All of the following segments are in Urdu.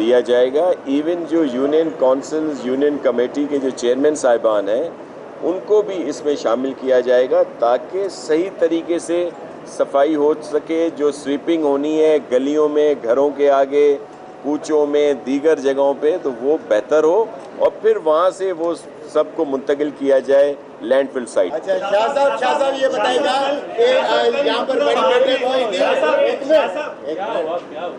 لیا جائے گا. ایون جو یونین کونسلز یونین کمیٹی کے جو چیئرمین صاحبان ہیں ان کو بھی اس میں شامل کیا جائے گا تاکہ صحیح طریقے سے صفائی ہو سکے. جو سویپنگ ہونی ہے گلیوں میں, گھروں کے آگے, کوچوں میں, دیگر جگہوں پہ, تو وہ بہتر ہو اور پھر وہاں سے وہ سب کو منتقل کیا جائے لینڈ فل سائٹ. اچھا شاہ صاحب یہ بتائیے گا کہ یہاں پر بڑی بیٹھک ہوئی تھی,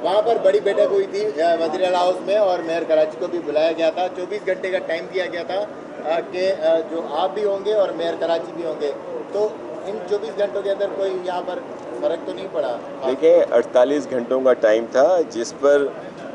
وہاں پر بڑی بیٹھک ہوئی تھی وزیر اعلیٰ ہاؤس میں اور میئر کراچی کو بھی بلایا گیا تھا. 24 گھنٹے کا ٹائم دیا گیا تھا کہ جو آپ بھی ہوں گے اور میئر کراچی بھی ہوں گے, تو ان 24 گھنٹوں کے اندر کوئی یہاں پر فرق تو نہیں پڑا؟ دیکھیں 48 گھنٹوں کا ٹائم تھا جس پر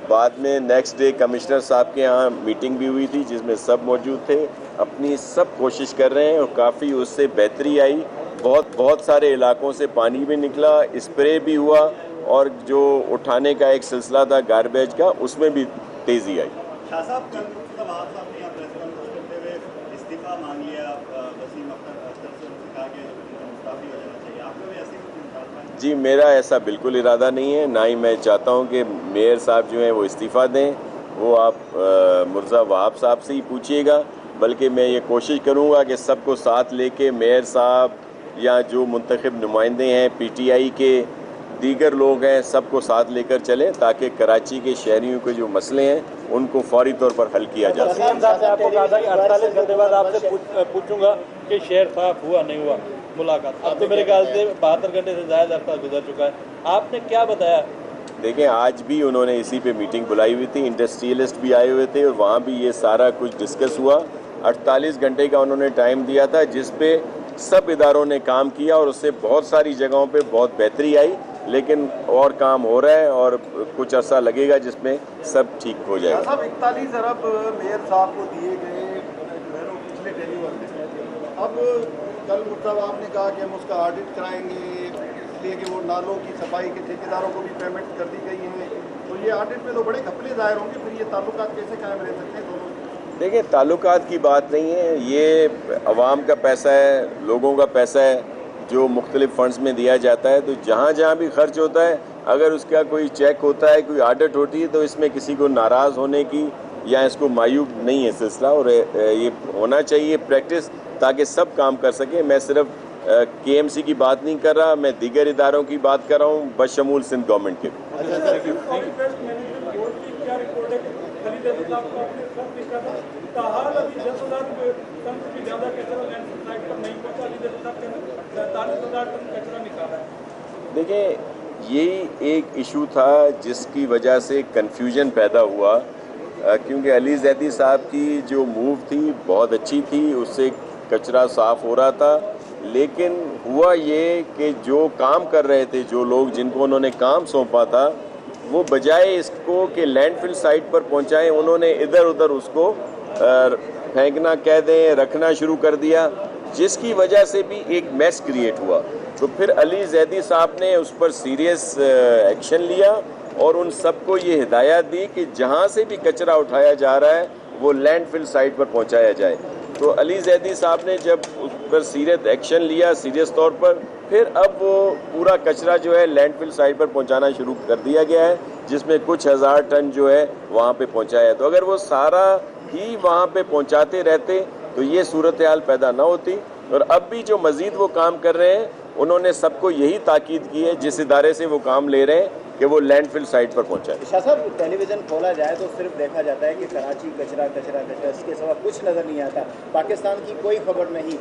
بعد میں نیکسٹ ڈے کمشنر صاحب کے یہاں میٹنگ بھی ہوئی تھی جس میں سب موجود تھے. اپنی سب کوشش کر رہے ہیں اور کافی اس سے بہتری آئی. بہت سارے علاقوں سے پانی بھی نکلا, اسپرے بھی ہوا اور جو اٹھانے کا ایک سلسلہ تھا گاربیج کا اس میں بھی تیزی آئی. شاہ صاحب کل مصطفیٰ وہاب صاحب نے پریس کانفرنس کرتے ہوئے استعفیٰ مانگ لیا وسیم اختر سے, کہا کہ مستعفی ہو جانا چاہیے. آپ کو بھی ایسے ہی؟ جی میرا ایسا بالکل ارادہ نہیں ہے, نہ ہی میں چاہتا ہوں کہ میئر صاحب جو ہیں وہ استعفیٰ دیں. وہ آپ مرزا وہاب صاحب سے ہی پوچھیے گا, بلکہ میں یہ کوشش کروں گا کہ سب کو ساتھ لے کے میئر صاحب یا جو منتخب نمائندے ہیں پی ٹی آئی کے, دیگر لوگ ہیں, سب کو ساتھ لے کر چلیں تاکہ کراچی کے شہریوں کے جو مسئلے ہیں ان کو فوری طور پر حل کیا جا سکے. آپ کو کہا تھا کہ 48 گھنٹے بعد آپ سے پوچھوں گا کہ شہر صاف ہوا نہیں ہوا ملاقات. اب تو میرے خیال سے 72 گھنٹے سے زائد عرصہ گزر چکا ہے, آپ نے کیا بتایا؟ دیکھیں آج بھی انہوں نے اسی پہ میٹنگ بلائی ہوئی تھی, انڈسٹریلسٹ بھی آئے ہوئے تھے اور وہاں بھی یہ سارا کچھ ڈسکس ہوا. 48 گھنٹے کا انہوں نے ٹائم دیا تھا جس پہ سب اداروں نے کام کیا اور اس سے بہت ساری جگہوں پہ بہت بہتری آئی, لیکن اور کام ہو رہا ہے اور کچھ عرصہ لگے گا جس میں سب ٹھیک ہو جائے گا. 41 ارب میئر صاحب کو دیے گئے پچھلے ڈیلیور میں. اب کل مرزا وہاب نے کہا کہ ہم اس کا آڈٹ کرائیں گے اس لیے کہ وہ نالوں کی صفائی کے ٹھیکیداروں کو بھی پیمنٹ کر دی گئی ہے, تو یہ آڈٹ میں تو بڑے گھپلے ظاہر ہوں گے, پھر یہ تعلقات کیسے قائم رہ سکتے ہیں دونوں؟ دیکھیں تعلقات کی بات نہیں ہے, یہ عوام کا پیسہ ہے, لوگوں کا پیسہ ہے جو مختلف فنڈز میں دیا جاتا ہے. تو جہاں جہاں بھی خرچ ہوتا ہے اگر اس کا کوئی چیک ہوتا ہے, کوئی آڈٹ ہوتی ہے, تو اس میں کسی کو ناراض ہونے کی یا اس کو معیوب نہیں ہے سلسلہ, اور یہ ہونا چاہیے پریکٹس تاکہ سب کام کر سکیں. میں صرف کے ایم سی کی بات نہیں کر رہا, میں دیگر اداروں کی بات کر رہا ہوں بشمول سندھ گورنمنٹ کے. دیکھیں یہی ایک ایشو تھا جس کی وجہ سے کنفیوژن پیدا ہوا, کیونکہ علی زیدی صاحب کی جو موو تھی بہت اچھی تھی, اس سے کچرا صاف ہو رہا تھا, لیکن ہوا یہ کہ جو کام کر رہے تھے, جو لوگ جن کو انہوں نے کام سونپا تھا, وہ بجائے اس کو کہ لینڈ فل سائٹ پر پہنچائیں انہوں نے ادھر ادھر اس کو پھینکنا کہہ دیں رکھنا شروع کر دیا, جس کی وجہ سے بھی ایک میس کریٹ ہوا. تو پھر علی زیدی صاحب نے اس پر سیریس ایکشن لیا اور ان سب کو یہ ہدایت دی کہ جہاں سے بھی کچرا اٹھایا جا رہا ہے وہ لینڈ فل سائٹ پر پہنچایا جائے. تو علی زیدی صاحب نے جب اس پر سیریس ایکشن لیا سیریس طور پر, پھر اب وہ پورا کچرا جو ہے لینڈ فل سائٹ پر پہنچانا شروع کر دیا گیا ہے, جس میں کچھ ہزار ٹن جو ہے وہاں پہ پہنچایا ہے. تو اگر وہ سارا ہی وہاں پہ پہنچاتے رہتے تو یہ صورتحال پیدا نہ ہوتی. اور اب بھی جو مزید وہ کام کر رہے ہیں انہوں نے سب کو یہی تاکید کی ہے جس ادارے سے وہ کام لے رہے ہیں کہ وہ لینڈ فل سائٹ پر پہنچائے. شاہ صاحب ٹیلی ویژن کھولا جائے تو صرف دیکھا جاتا ہے کہ کراچی کچرا کچرا کچرا, اس کے سوا کچھ نظر نہیں آتا. پاکستان کی کوئی خبر نہیں.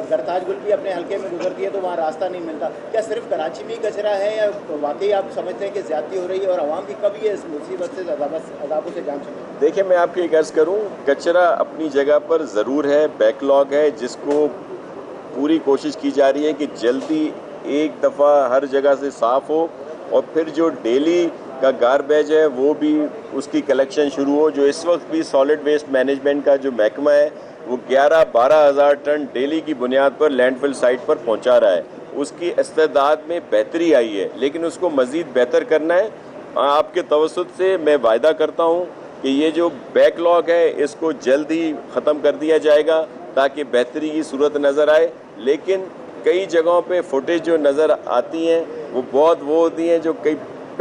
زرتاج گل بھی اپنے حلقے میں گزرتی ہے تو وہاں راستہ نہیں ملتا. کیا صرف کراچی میں ہی کچرا ہے یا واقعی آپ سمجھتے ہیں کہ زیادتی ہو رہی ہے اور عوام کی کب یہ اس مصیبت سے عذابوں سے جان چکے؟ دیکھیں میں آپ کو ایک عرض کروں, کچرا اپنی جگہ پر ضرور ہے, بیک لاگ ہے, جس کو پوری کوشش کی جا رہی ہے کہ جلدی ایک دفعہ ہر جگہ سے صاف ہو, اور پھر جو ڈیلی کا گاربیج ہے وہ بھی اس کی کلیکشن شروع ہو. جو اس وقت بھی سالڈ ویسٹ مینجمنٹ کا جو محکمہ ہے وہ 11-12 ہزار ٹن ڈیلی کی بنیاد پر لینڈ فل سائٹ پر پہنچا رہا ہے. اس کی استعداد میں بہتری آئی ہے, لیکن اس کو مزید بہتر کرنا ہے. آپ کے توسط سے میں وعدہ کرتا ہوں کہ یہ جو بیک لاگ ہے اس کو جلد ہی ختم کر دیا جائے گا تاکہ بہتری کی صورت نظر آئے. لیکن کئی جگہوں پہ فوٹیج جو نظر آتی ہیں وہ بہت وہ ہوتی ہیں جو کئی